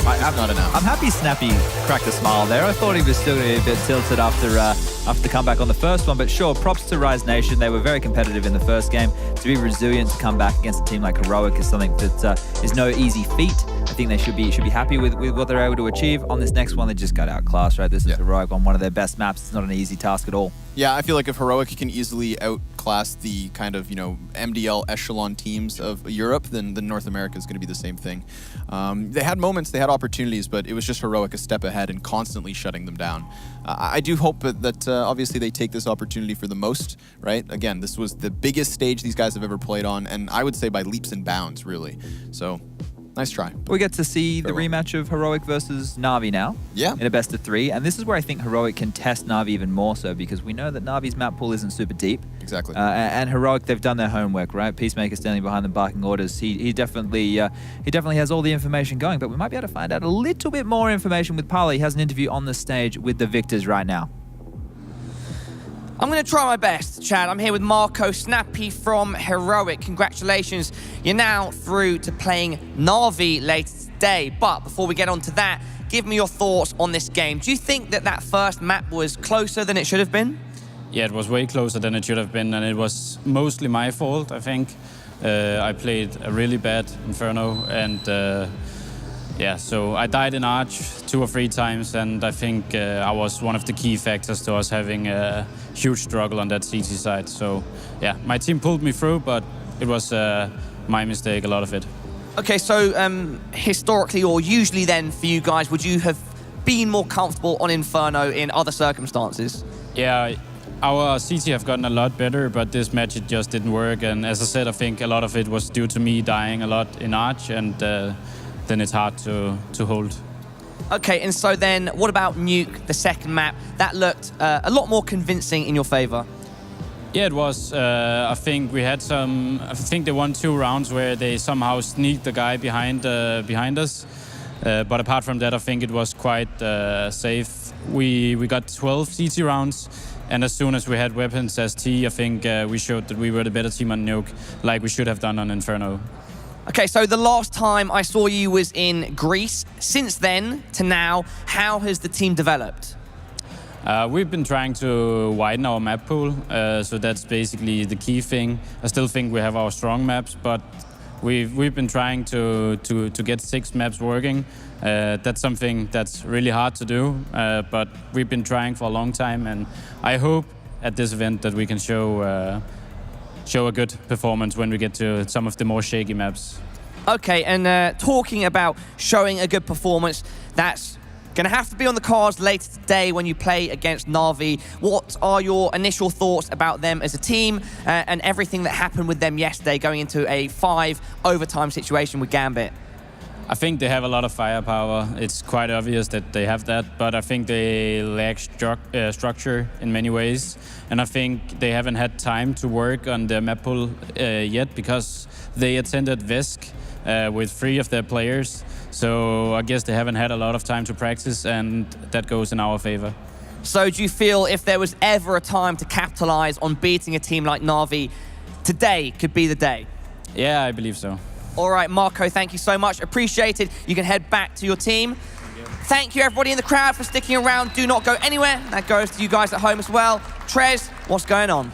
Not enough. I'm happy Snappy cracked a smile there. I thought he was still going to be a bit tilted after the comeback on the first one, but sure, props to Rise Nation. They were very competitive in the first game. To be resilient to come back against a team like Heroic is something that is no easy feat. I think they should be happy with what they're able to achieve. On this next one, they just got outclassed, right? This is Heroic on one of their best maps. It's not an easy task at all. Yeah, I feel like if Heroic can easily outclass the kind of, MDL echelon teams of Europe, then North America is going to be the same thing. They had moments, they had opportunities, but it was just Heroic a step ahead and constantly shutting them down. I do hope that obviously they take this opportunity for the most, right? Again, this was the biggest stage these guys have ever played on, and I would say by leaps and bounds, really. So, nice try. We get to see the rematch of Heroic versus Na'Vi now. Yeah. In a best of 3. And this is where I think Heroic can test Na'Vi even more so, because we know that Na'Vi's map pool isn't super deep. Exactly. And Heroic, they've done their homework, right? Peacemaker standing behind them barking orders. He definitely has all the information going, but we might be able to find out a little bit more information with Parley. He has an interview on the stage with the victors right now. I'm going to try my best, Chad. I'm here with Marco Snappy from Heroic. Congratulations. You're now through to playing Na'Vi later today. But before we get on to that, give me your thoughts on this game. Do you think that first map was closer than it should have been? Yeah, it was way closer than it should have been, and it was mostly my fault, I think. I played a really bad Inferno, and yeah, so I died in Arch 2 or 3 times, and I think I was one of the key factors to us having a huge struggle on that CT side. So yeah, my team pulled me through, but it was my mistake, a lot of it. Okay, so historically or usually then for you guys, would you have been more comfortable on Inferno in other circumstances? Yeah, our CT have gotten a lot better, but this match it just didn't work. And as I said, I think a lot of it was due to me dying a lot in Arch, and then it's hard to hold. Okay, and so then what about Nuke, the second map? That looked a lot more convincing in your favor. Yeah, it was. I think we had I think they won 2 rounds where they somehow sneaked the guy behind us. But apart from that, I think it was quite safe. We got 12 CT rounds, and as soon as we had weapons as T, I think we showed that we were the better team on Nuke, like we should have done on Inferno. Okay, so the last time I saw you was in Greece. Since then to now, how has the team developed? We've been trying to widen our map pool, so that's basically the key thing. I still think we have our strong maps, but we've been trying to get 6 maps working. That's something that's really hard to do, but we've been trying for a long time, and I hope at this event that we can show a good performance when we get to some of the more shaky maps. Okay, and talking about showing a good performance, that's going to have to be on the cards later today when you play against Na'Vi. What are your initial thoughts about them as a team and everything that happened with them yesterday going into a 5 overtime situation with Gambit? I think they have a lot of firepower. It's quite obvious that they have that, but I think they lack structure in many ways. And I think they haven't had time to work on their map pool yet because they attended VESC with 3 of their players. So I guess they haven't had a lot of time to practice, and that goes in our favor. So do you feel if there was ever a time to capitalize on beating a team like Na'Vi, today could be the day? Yeah, I believe so. All right, Marco, thank you so much. Appreciated. You can head back to your team. Thank you, everybody in the crowd, for sticking around. Do not go anywhere. That goes to you guys at home as well. Trez, what's going on?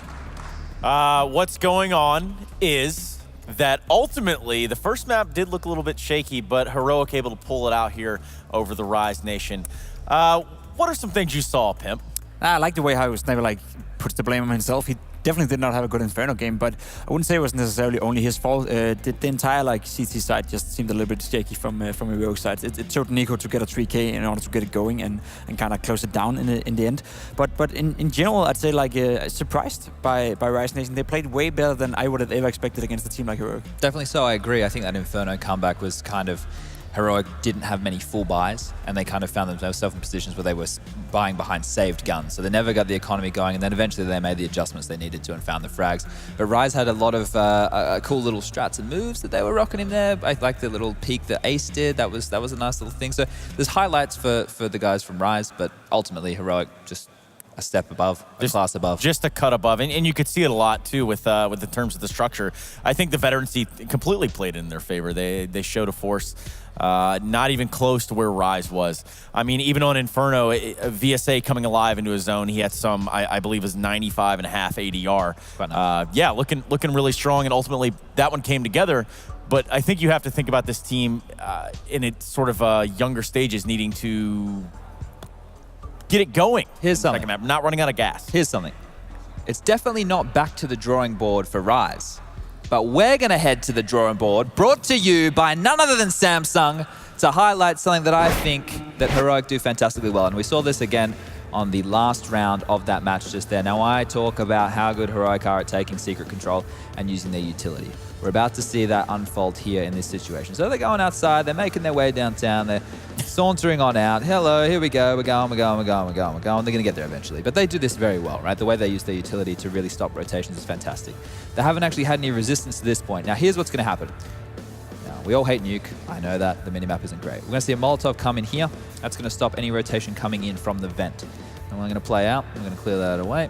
What's going on is that ultimately the first map did look a little bit shaky, but Heroic able to pull it out here over the Rise Nation. What are some things you saw, Pimp? I like the way how Sniper puts the blame on himself. He definitely did not have a good Inferno game, but I wouldn't say it was necessarily only his fault. The entire CT side just seemed a little bit shaky from Heroic side. It showed Nico to get a 3K in order to get it going and kind of close it down in the end. But in general, I'd say surprised by Rise Nation. They played way better than I would have ever expected against a team like Heroic. Definitely so, I agree. I think that Inferno comeback was kind of... Heroic didn't have many full buys, and they kind of found themselves in positions where they were buying behind saved guns. So they never got the economy going, and then eventually they made the adjustments they needed to and found the frags. But Rise had a lot of cool little strats and moves that they were rocking in there. I like the little peek that Ace did. That was a nice little thing. So there's highlights for the guys from Rise, but ultimately Heroic just a step above, a class above. Just a cut above. And you could see it a lot, too, with the terms of the structure. I think the veterancy completely played in their favor. They showed a force not even close to where Rise was. I mean, even on Inferno, VSA coming alive into his zone, he had some, I believe, was 95.5 ADR. Yeah, looking really strong, and ultimately that one came together. But I think you have to think about this team in its sort of younger stages needing to get it going. Here's something. Second map, not running out of gas. Here's something. It's definitely not back to the drawing board for Rise. But we're going to head to the drawing board, brought to you by none other than Samsung, to highlight something that I think that Heroic do fantastically well. And we saw this again on the last round of that match just there. Now, I talk about how good Heroic are at taking secret control and using their utility. We're about to see that unfold here in this situation. So they're going outside, they're making their way downtown, they're sauntering on out. Hello, here we go, we're going. They're going to get there eventually. But they do this very well, right? The way they use their utility to really stop rotations is fantastic. They haven't actually had any resistance to this point. Now, here's what's going to happen. Now, we all hate Nuke. I know that. The minimap isn't great. We're going to see a Molotov come in here. That's going to stop any rotation coming in from the vent. And we're going to play out. I'm going to clear that away.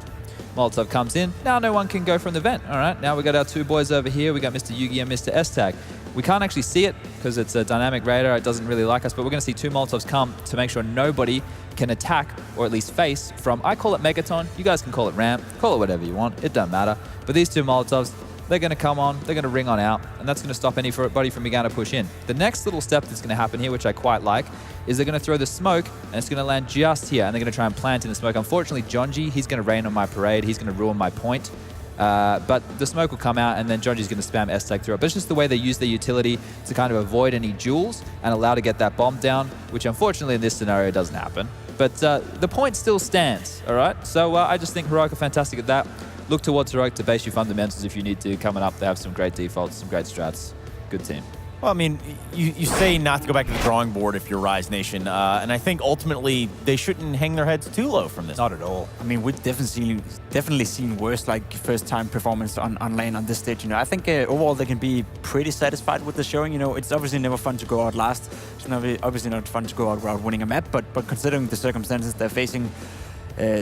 Molotov comes in. Now no one can go from the vent. All right, now we got our two boys over here. We got Mr. Yugi and Mr. S-Tag. We can't actually see it because it's a dynamic radar. It doesn't really like us, but we're going to see two Molotovs come to make sure nobody can attack or at least face from, I call it Megaton. You guys can call it Ramp. Call it whatever you want. It don't matter. But these two Molotovs, they're going to come on, they're going to ring on out, and that's going to stop anybody from beginning to push in. The next little step that's going to happen here, which I quite like, is they're going to throw the smoke, and it's going to land just here, and they're going to try and plant in the smoke. Unfortunately, Jonji, he's going to rain on my parade. He's going to ruin my point. But the smoke will come out, and then Jonji's going to spam S-Tag through it. But it's just the way they use their utility to kind of avoid any duels and allow to get that bomb down, which unfortunately in this scenario doesn't happen. But the point still stands, all right? So I just think Heroic are fantastic at that. Look towards Heroic to base your fundamentals if you need to. Coming up, they have some great defaults, some great strats. Good team. Well, I mean, you say not to go back to the drawing board if you're Rise Nation, and I think ultimately they shouldn't hang their heads too low from this. Not at all. I mean, we've definitely seen worse first-time performance on lane on this stage. I think overall they can be pretty satisfied with the showing. It's obviously never fun to go out last. It's obviously not fun to go out without winning a map, but considering the circumstances they're facing,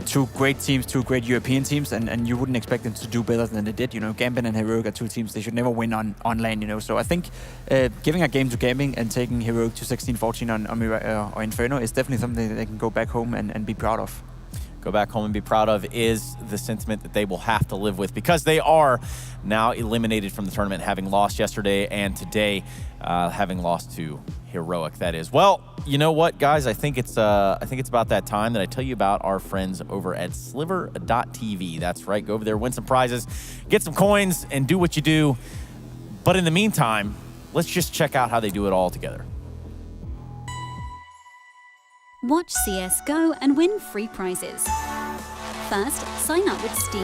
two great teams, two great European teams, and you wouldn't expect them to do better than they did. Gambit and Heroic are two teams. They should never win on lane, So I think giving a game to Gambit and taking Heroic to 16-14 on Inferno is definitely something that they can go back home and be proud of. Go back home and be proud of is the sentiment that they will have to live with, because they are now eliminated from the tournament, having lost yesterday and today, having lost to Heroic, that is. Well, you know what, guys? I think it's about that time that I tell you about our friends over at Sliver.tv. That's right. Go over there, win some prizes, get some coins, and do what you do. But in the meantime, let's just check out how they do it all together. Watch CS:GO and win free prizes. First, sign up with Steam.